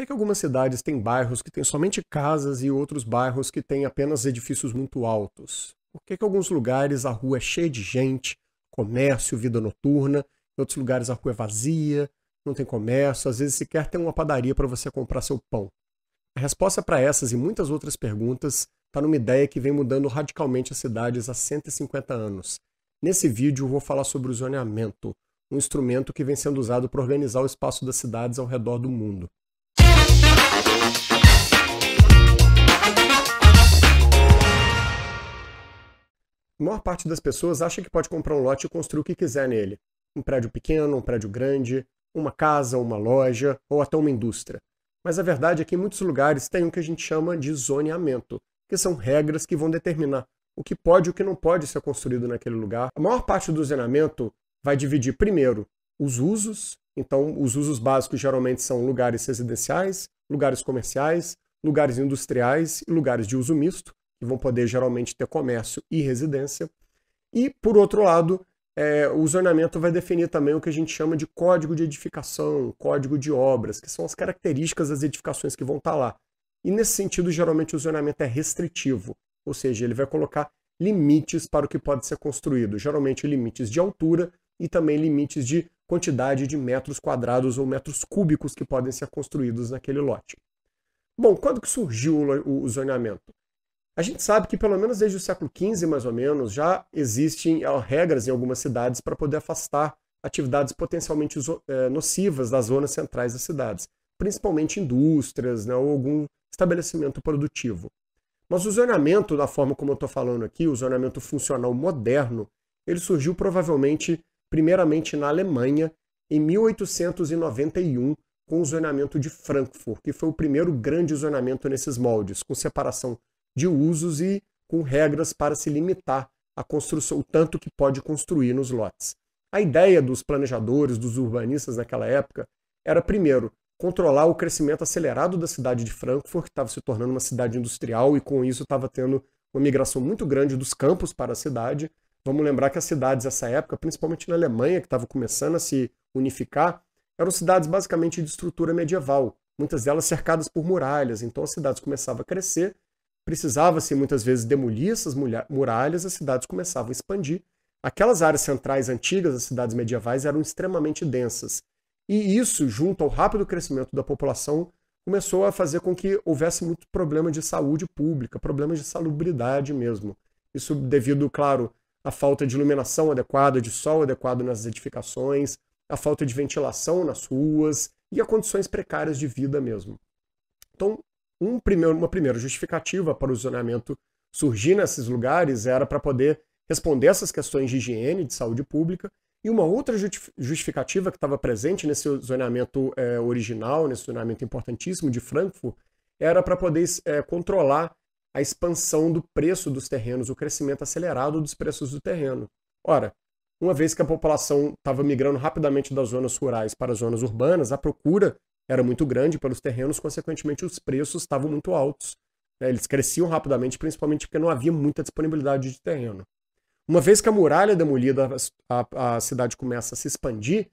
que algumas cidades têm bairros que têm somente casas e outros bairros que têm apenas edifícios muito altos? Por que alguns lugares a rua é cheia de gente, comércio, vida noturna, em outros lugares a rua é vazia, não tem comércio, às vezes sequer tem uma padaria para você comprar seu pão? A resposta para essas e muitas outras perguntas está numa ideia que vem mudando radicalmente as cidades há 150 anos. Nesse vídeo eu vou falar sobre o zoneamento, um instrumento que vem sendo usado para organizar o espaço das cidades ao redor do mundo. A maior parte das pessoas acha que pode comprar um lote e construir o que quiser nele. Um prédio pequeno, um prédio grande, uma casa, uma loja ou até uma indústria. Mas a verdade é que em muitos lugares tem o que a gente chama de zoneamento, que são regras que vão determinar o que pode e o que não pode ser construído naquele lugar. A maior parte do zoneamento vai dividir, primeiro, os usos. Então, os usos básicos geralmente são lugares residenciais, lugares comerciais, lugares industriais e lugares de uso misto, que vão poder geralmente ter comércio e residência. E, por outro lado, o zoneamento vai definir também o que a gente chama de código de edificação, código de obras, que são as características das edificações que vão estar lá. E, nesse sentido, geralmente o zoneamento é restritivo, ou seja, ele vai colocar limites para o que pode ser construído, geralmente limites de altura e também limites de quantidade de metros quadrados ou metros cúbicos que podem ser construídos naquele lote. Bom, quando que surgiu o zoneamento? A gente sabe que pelo menos desde o século XV, mais ou menos, já existem regras em algumas cidades para poder afastar atividades potencialmente nocivas das zonas centrais das cidades, principalmente indústrias, né, ou algum estabelecimento produtivo. Mas o zoneamento, da forma como eu estou falando aqui, o zoneamento funcional moderno, ele surgiu provavelmente, primeiramente na Alemanha, em 1891, com o zoneamento de Frankfurt, que foi o primeiro grande zoneamento nesses moldes, com separação de usos e com regras para se limitar a construção, o tanto que pode construir nos lotes. A ideia dos planejadores, dos urbanistas naquela época, era, primeiro, controlar o crescimento acelerado da cidade de Frankfurt, que estava se tornando uma cidade industrial e com isso estava tendo uma migração muito grande dos campos para a cidade. Vamos lembrar que as cidades nessa época, principalmente na Alemanha, que estava começando a se unificar, eram cidades basicamente de estrutura medieval, muitas delas cercadas por muralhas, então as cidades começavam a crescer, precisava-se muitas vezes demolir essas muralhas, as cidades começavam a expandir. Aquelas áreas centrais antigas das cidades medievais eram extremamente densas. E isso, junto ao rápido crescimento da população, começou a fazer com que houvesse muito problema de saúde pública, problemas de salubridade mesmo. Isso devido, claro, à falta de iluminação adequada, de sol adequado nas edificações, à falta de ventilação nas ruas e a condições precárias de vida mesmo. Então, uma primeira justificativa para o zoneamento surgir nesses lugares era para poder responder essas questões de higiene, de saúde pública, e uma outra justificativa que estava presente nesse zoneamento original, nesse zoneamento importantíssimo de Frankfurt, era para poder controlar a expansão do preço dos terrenos, o crescimento acelerado dos preços do terreno. Ora, uma vez que a população estava migrando rapidamente das zonas rurais para as zonas urbanas, a procura era muito grande pelos terrenos, consequentemente os preços estavam muito altos. Eles cresciam rapidamente, principalmente porque não havia muita disponibilidade de terreno. Uma vez que a muralha é demolida, a cidade começa a se expandir,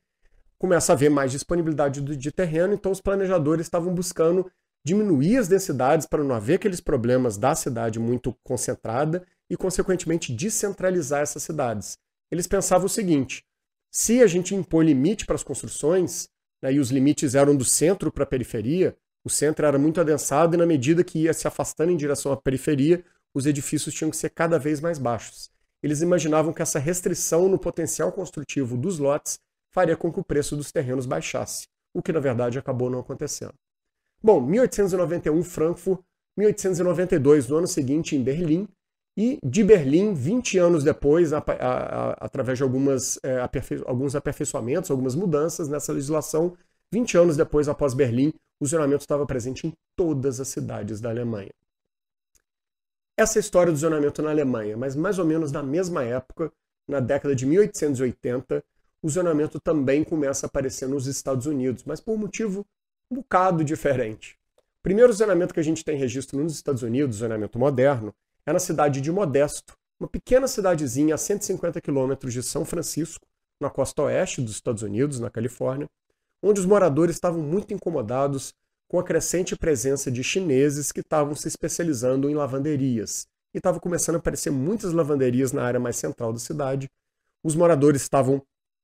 começa a haver mais disponibilidade de terreno, então os planejadores estavam buscando diminuir as densidades para não haver aqueles problemas da cidade muito concentrada e, consequentemente, descentralizar essas cidades. Eles pensavam o seguinte: se a gente impor limite para as construções, e os limites eram do centro para a periferia, o centro era muito adensado e na medida que ia se afastando em direção à periferia, os edifícios tinham que ser cada vez mais baixos. Eles imaginavam que essa restrição no potencial construtivo dos lotes faria com que o preço dos terrenos baixasse, o que na verdade acabou não acontecendo. Bom, 1891 Frankfurt, 1892 no ano seguinte em Berlim, e de Berlim, 20 anos depois, através de alguns aperfeiçoamentos, algumas mudanças nessa legislação, 20 anos depois, após Berlim, o zoneamento estava presente em todas as cidades da Alemanha. Essa é a história do zoneamento na Alemanha, mas mais ou menos na mesma época, na década de 1880, o zoneamento também começa a aparecer nos Estados Unidos, mas por um motivo um bocado diferente. O primeiro zoneamento que a gente tem registro nos Estados Unidos, zoneamento moderno, é na cidade de Modesto, uma pequena cidadezinha a 150 quilômetros de São Francisco, na costa oeste dos Estados Unidos, na Califórnia, onde os moradores estavam muito incomodados com a crescente presença de chineses que estavam se especializando em lavanderias. E estava começando a aparecer muitas lavanderias na área mais central da cidade. Os moradores estavam,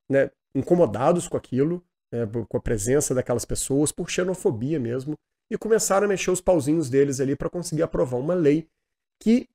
né, incomodados com aquilo, né, com a presença daquelas pessoas, por xenofobia mesmo, e começaram a mexer os pauzinhos deles ali para conseguir aprovar uma lei que,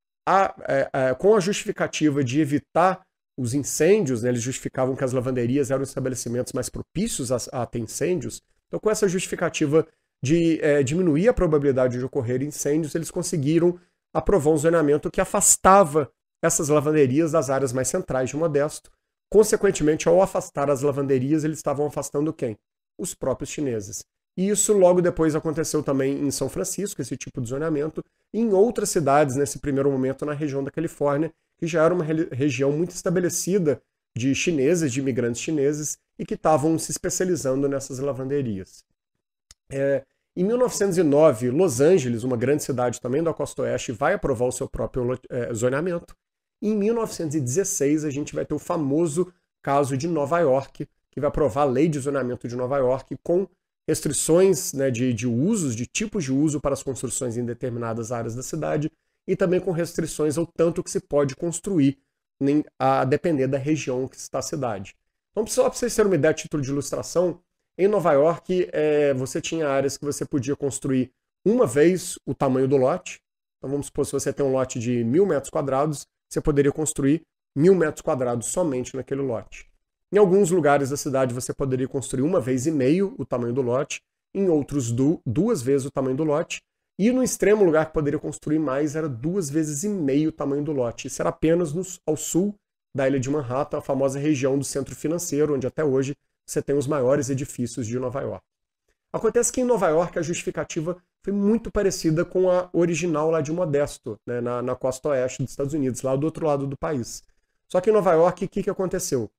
com a justificativa de evitar os incêndios, né, eles justificavam que as lavanderias eram estabelecimentos mais propícios a ter incêndios. Então, com essa justificativa de diminuir a probabilidade de ocorrer incêndios, eles conseguiram aprovar um zonamento que afastava essas lavanderias das áreas mais centrais de Modesto. Consequentemente, ao afastar as lavanderias, eles estavam afastando quem? Os próprios chineses. E isso logo depois aconteceu também em São Francisco, esse tipo de zoneamento, e em outras cidades, nesse primeiro momento, na região da Califórnia, que já era uma região muito estabelecida de chineses, de imigrantes chineses, e que estavam se especializando nessas lavanderias. Em 1909, Los Angeles, uma grande cidade também da costa oeste, vai aprovar o seu próprio zoneamento. E em 1916, a gente vai ter o famoso caso de Nova York, que vai aprovar a lei de zoneamento de Nova York com restrições, né, de usos, de tipos de uso para as construções em determinadas áreas da cidade e também com restrições ao tanto que se pode construir, a depender da região que está a cidade. Então, só para vocês terem uma ideia a título de ilustração, em Nova York você tinha áreas que você podia construir uma vez o tamanho do lote. Então vamos supor, se você tem um lote de 1.000 metros quadrados, você poderia construir 1.000 metros quadrados somente naquele lote. Em alguns lugares da cidade você poderia construir uma vez e meio o tamanho do lote, em outros duas vezes o tamanho do lote, e no extremo lugar que poderia construir mais era 2 vezes e meio o tamanho do lote. Isso era apenas ao sul da ilha de Manhattan, a famosa região do centro financeiro, onde até hoje você tem os maiores edifícios de Nova York. Acontece que em Nova York a justificativa foi muito parecida com a original lá de Modesto, né, na costa oeste dos Estados Unidos, lá do outro lado do país. Só que em Nova York, o que aconteceu?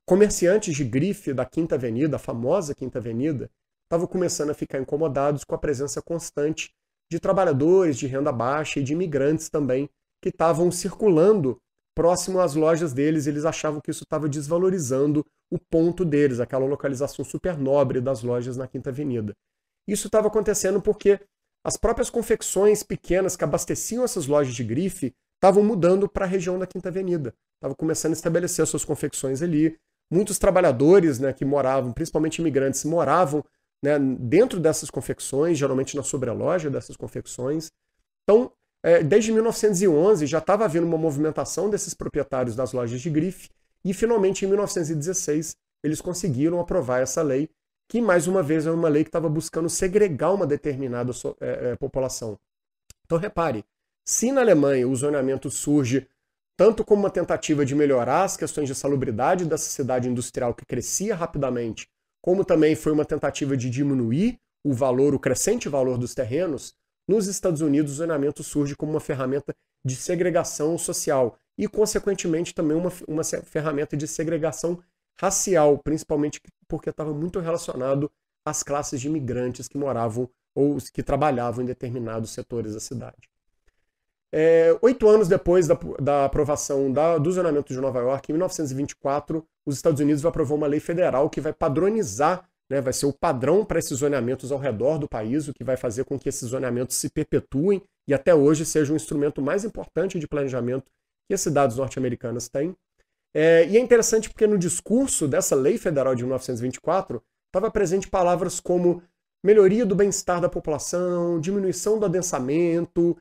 Comerciantes de grife da Quinta Avenida, a famosa Quinta Avenida, estavam começando a ficar incomodados com a presença constante de trabalhadores de renda baixa e de imigrantes também, que estavam circulando próximo às lojas deles. Eles achavam que isso estava desvalorizando o ponto deles, aquela localização super nobre das lojas na Quinta Avenida. Isso estava acontecendo porque as próprias confecções pequenas que abasteciam essas lojas de grife estavam mudando para a região da Quinta Avenida. Estavam começando a estabelecer suas confecções ali. Muitos trabalhadores, né, que moravam, principalmente imigrantes, moravam, né, dentro dessas confecções, geralmente na sobreloja dessas confecções. Então, desde 1911 já estava havendo uma movimentação desses proprietários das lojas de grife e, finalmente, em 1916, eles conseguiram aprovar essa lei, que, mais uma vez, é uma lei que estava buscando segregar uma determinada população. Então, repare, se na Alemanha o zoneamento surge tanto como uma tentativa de melhorar as questões de salubridade dessa cidade industrial que crescia rapidamente, como também foi uma tentativa de diminuir o crescente valor dos terrenos, nos Estados Unidos o zoneamento surge como uma ferramenta de segregação social e, consequentemente, também uma ferramenta de segregação racial, principalmente porque estava muito relacionado às classes de imigrantes que moravam ou que trabalhavam em determinados setores da cidade. 8 anos depois da aprovação do zoneamento de Nova York, em 1924, os Estados Unidos vai aprovar uma lei federal que vai padronizar, né, vai ser o padrão para esses zoneamentos ao redor do país, o que vai fazer com que esses zoneamentos se perpetuem e até hoje seja o instrumento mais importante de planejamento que as cidades norte-americanas têm. E é interessante porque no discurso dessa lei federal de 1924 estava presente palavras como melhoria do bem-estar da população, diminuição do adensamento.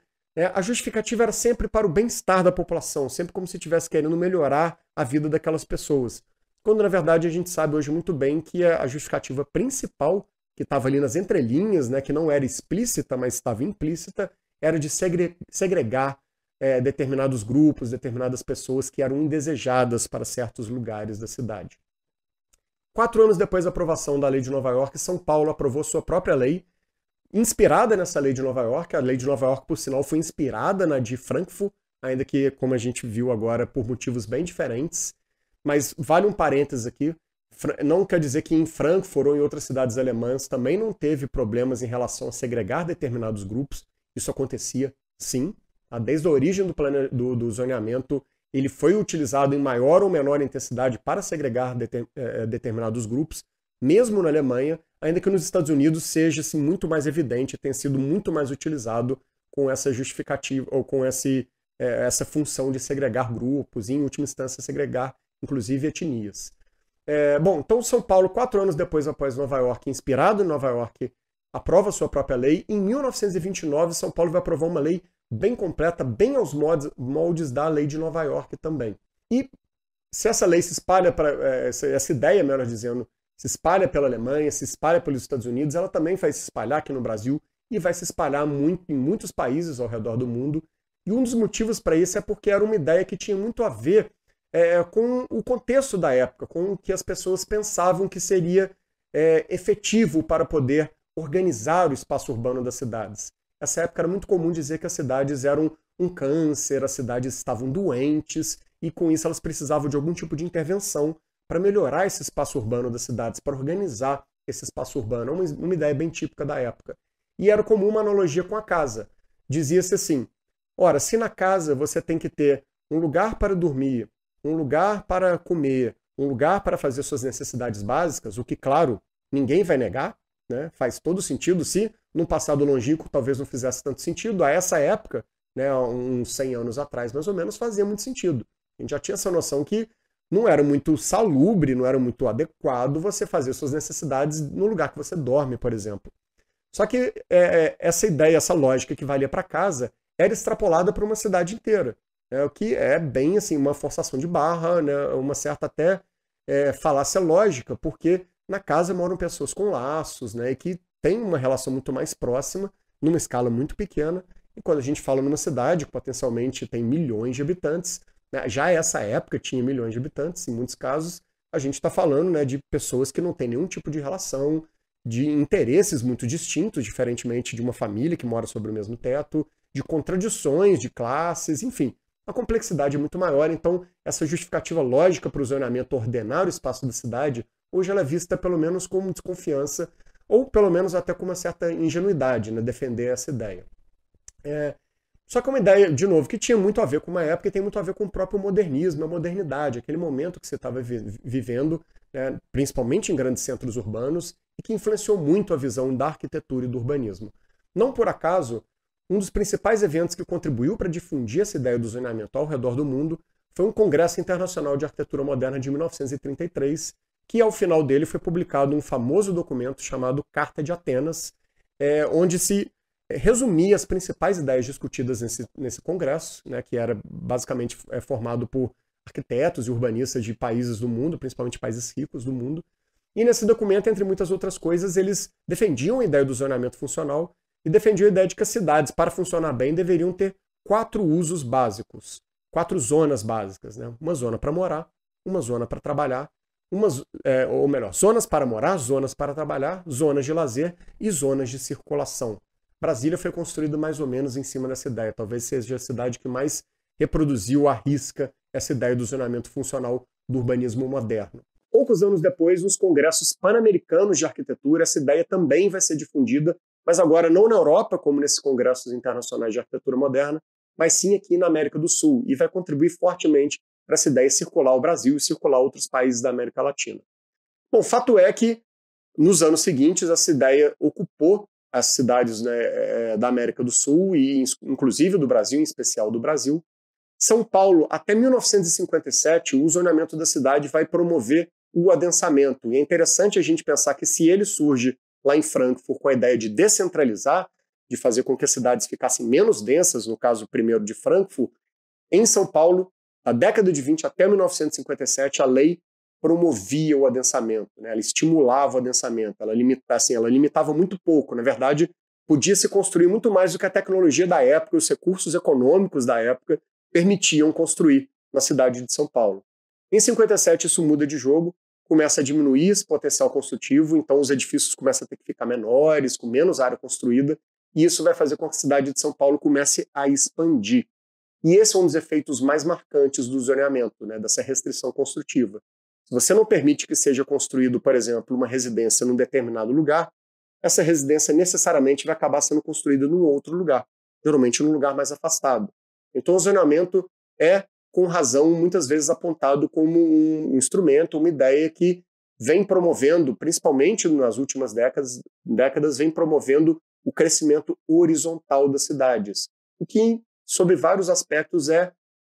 A justificativa era sempre para o bem-estar da população, sempre como se estivesse querendo melhorar a vida daquelas pessoas. Quando, na verdade, a gente sabe hoje muito bem que a justificativa principal, que estava ali nas entrelinhas, né, que não era explícita, mas estava implícita, era de segregar determinados grupos, determinadas pessoas que eram indesejadas para certos lugares da cidade. 4 anos depois da aprovação da Lei de Nova York, São Paulo aprovou sua própria lei, inspirada nessa lei de Nova York. A lei de Nova York, por sinal, foi inspirada na de Frankfurt, ainda que, como a gente viu agora, por motivos bem diferentes. Mas vale um parênteses aqui, não quer dizer que em Frankfurt ou em outras cidades alemãs também não teve problemas em relação a segregar determinados grupos. Isso acontecia, sim. Desde a origem do zoneamento, ele foi utilizado em maior ou menor intensidade para segregar determinados grupos. Mesmo na Alemanha, ainda que nos Estados Unidos seja assim, muito mais evidente, tenha sido muito mais utilizado com essa justificativa, ou com essa função de segregar grupos, e em última instância segregar, inclusive, etnias. Bom, então São Paulo, 4 anos depois, após Nova York, inspirado em Nova York, aprova sua própria lei. Em 1929, São Paulo vai aprovar uma lei bem completa, bem aos moldes da lei de Nova York também. E se essa lei se espalha essa ideia, melhor dizendo, se espalha pela Alemanha, se espalha pelos Estados Unidos, ela também vai se espalhar aqui no Brasil e vai se espalhar muito em muitos países ao redor do mundo. E um dos motivos para isso é porque era uma ideia que tinha muito a ver com o contexto da época, com o que as pessoas pensavam que seria efetivo para poder organizar o espaço urbano das cidades. Nessa época era muito comum dizer que as cidades eram um câncer, as cidades estavam doentes, e com isso elas precisavam de algum tipo de intervenção para melhorar esse espaço urbano das cidades, para organizar esse espaço urbano. Uma ideia bem típica da época. E era comum uma analogia com a casa. Dizia-se assim, ora, se na casa você tem que ter um lugar para dormir, um lugar para comer, um lugar para fazer suas necessidades básicas, o que, claro, ninguém vai negar, né? Faz todo sentido, se num passado longínquo talvez não fizesse tanto sentido, a essa época, né, uns 100 anos atrás mais ou menos, fazia muito sentido. A gente já tinha essa noção que não era muito salubre, não era muito adequado você fazer suas necessidades no lugar que você dorme, por exemplo. Só que essa ideia, essa lógica que valia para casa, era extrapolada para uma cidade inteira. O que é bem assim, uma forçação de barra, né, uma certa até falácia lógica, porque na casa moram pessoas com laços, né, e que têm uma relação muito mais próxima, numa escala muito pequena. E quando a gente fala numa cidade que potencialmente tem milhões de habitantes, né, já essa época tinha milhões de habitantes, em muitos casos, a gente está falando, né, de pessoas que não têm nenhum tipo de relação, de interesses muito distintos, diferentemente de uma família que mora sobre o mesmo teto, de contradições de classes, enfim. A complexidade é muito maior, então essa justificativa lógica para o zoneamento ordenar o espaço da cidade, hoje ela é vista pelo menos com desconfiança, ou pelo menos até com uma certa ingenuidade, né, defender essa ideia. Só que é uma ideia, de novo, que tinha muito a ver com uma época e tem muito a ver com o próprio modernismo, a modernidade, aquele momento que você estava vivendo, né, principalmente em grandes centros urbanos, e que influenciou muito a visão da arquitetura e do urbanismo. Não por acaso, um dos principais eventos que contribuiu para difundir essa ideia do zoneamento ao redor do mundo foi um Congresso Internacional de Arquitetura Moderna de 1933, que ao final dele foi publicado um famoso documento chamado Carta de Atenas, onde se resumia as principais ideias discutidas nesse congresso, né, que era basicamente formado por arquitetos e urbanistas de países do mundo, principalmente países ricos do mundo. E nesse documento, entre muitas outras coisas, eles defendiam a ideia do zoneamento funcional e defendiam a ideia de que as cidades, para funcionar bem, deveriam ter 4 usos básicos, 4 zonas básicas, né? Uma zona para morar, uma zona para trabalhar, ou melhor, zonas para morar, zonas para trabalhar, zonas de lazer e zonas de circulação. Brasília foi construída mais ou menos em cima dessa ideia. Talvez seja a cidade que mais reproduziu à risca essa ideia do zoneamento funcional do urbanismo moderno. Poucos anos depois, nos congressos pan-americanos de arquitetura, essa ideia também vai ser difundida, mas agora não na Europa, como nesses congressos internacionais de arquitetura moderna, mas sim aqui na América do Sul, e vai contribuir fortemente para essa ideia circular o Brasil e circular outros países da América Latina. Bom, fato é que, nos anos seguintes, essa ideia ocupou as cidades, né, da América do Sul e inclusive do Brasil, em especial do Brasil. São Paulo, até 1957, o zoneamento da cidade vai promover o adensamento. E é interessante a gente pensar que se ele surge lá em Frankfurt com a ideia de descentralizar, de fazer com que as cidades ficassem menos densas, no caso primeiro de Frankfurt, em São Paulo, da década de 20 até 1957, a lei promovia o adensamento, né? Ela estimulava o adensamento, ela limitava muito pouco. Na verdade, podia se construir muito mais do que a tecnologia da época e os recursos econômicos da época permitiam construir na cidade de São Paulo. Em 57 isso muda de jogo, começa a diminuir esse potencial construtivo, então os edifícios começam a ter que ficar menores, com menos área construída, e isso vai fazer com que a cidade de São Paulo comece a expandir. E esse é um dos efeitos mais marcantes do zoneamento, né, dessa restrição construtiva. Se você não permite que seja construído, por exemplo, uma residência num determinado lugar, essa residência necessariamente vai acabar sendo construída num outro lugar, geralmente num lugar mais afastado. Então o zoneamento é, com razão, muitas vezes apontado como um instrumento, uma ideia que vem promovendo, principalmente nas últimas décadas vem promovendo o crescimento horizontal das cidades, o que, sob vários aspectos, é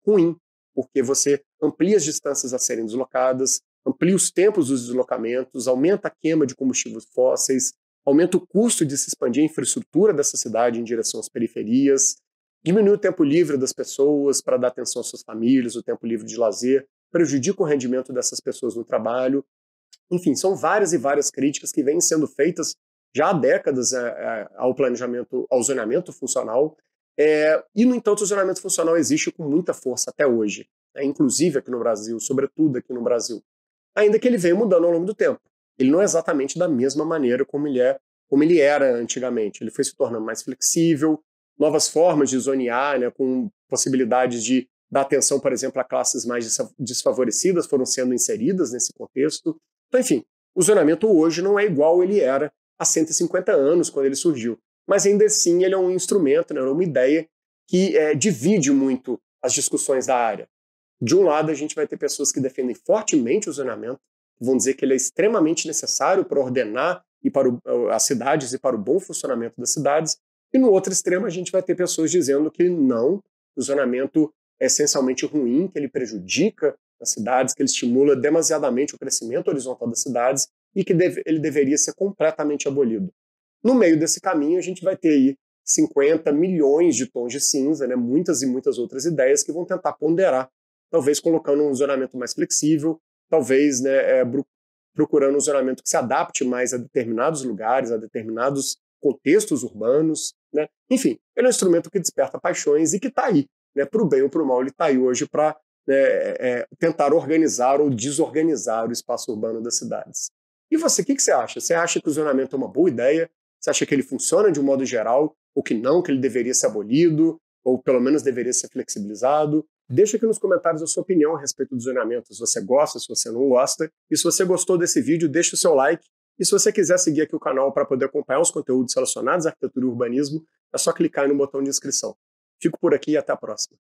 ruim, porque você amplia as distâncias a serem deslocadas, amplia os tempos dos deslocamentos, aumenta a queima de combustíveis fósseis, aumenta o custo de se expandir a infraestrutura dessa cidade em direção às periferias, diminui o tempo livre das pessoas para dar atenção às suas famílias, o tempo livre de lazer, prejudica o rendimento dessas pessoas no trabalho. Enfim, são várias e várias críticas que vêm sendo feitas já há décadas ao planejamento, ao zoneamento funcional, e, no entanto, o zoneamento funcional existe com muita força até hoje, inclusive aqui no Brasil, sobretudo aqui no Brasil, ainda que ele venha mudando ao longo do tempo. Ele não é exatamente da mesma maneira como ele era antigamente. Ele foi se tornando mais flexível, novas formas de zonear, né, com possibilidades de dar atenção, por exemplo, a classes mais desfavorecidas foram sendo inseridas nesse contexto. Então, enfim, o zoneamento hoje não é igual ele era há 150 anos, quando ele surgiu. Mas ainda assim ele é um instrumento, né, uma ideia que divide muito as discussões da área. De um lado, a gente vai ter pessoas que defendem fortemente o zoneamento, vão dizer que ele é extremamente necessário para ordenar e para as cidades e para o bom funcionamento das cidades. E no outro extremo, a gente vai ter pessoas dizendo que não, o zoneamento é essencialmente ruim, que ele prejudica as cidades, que ele estimula demasiadamente o crescimento horizontal das cidades e que ele deveria ser completamente abolido. No meio desse caminho, a gente vai ter aí 50 milhões de tons de cinza, né, muitas e muitas outras ideias que vão tentar ponderar, talvez colocando um zonamento mais flexível, talvez, né, procurando um zonamento que se adapte mais a determinados lugares, a determinados contextos urbanos, né? Enfim, ele é um instrumento que desperta paixões e que está aí, né, para o bem ou para o mal, ele está aí hoje para tentar organizar ou desorganizar o espaço urbano das cidades. E você, o que você acha? Você acha que o zonamento é uma boa ideia? Você acha que ele funciona de um modo geral, ou que não, que ele deveria ser abolido, ou pelo menos deveria ser flexibilizado? Deixa aqui nos comentários a sua opinião a respeito do zonamento, se você gosta, se você não gosta. E se você gostou desse vídeo, deixa o seu like. E se você quiser seguir aqui o canal para poder acompanhar os conteúdos relacionados à arquitetura e urbanismo, é só clicar aí no botão de inscrição. Fico por aqui e até a próxima.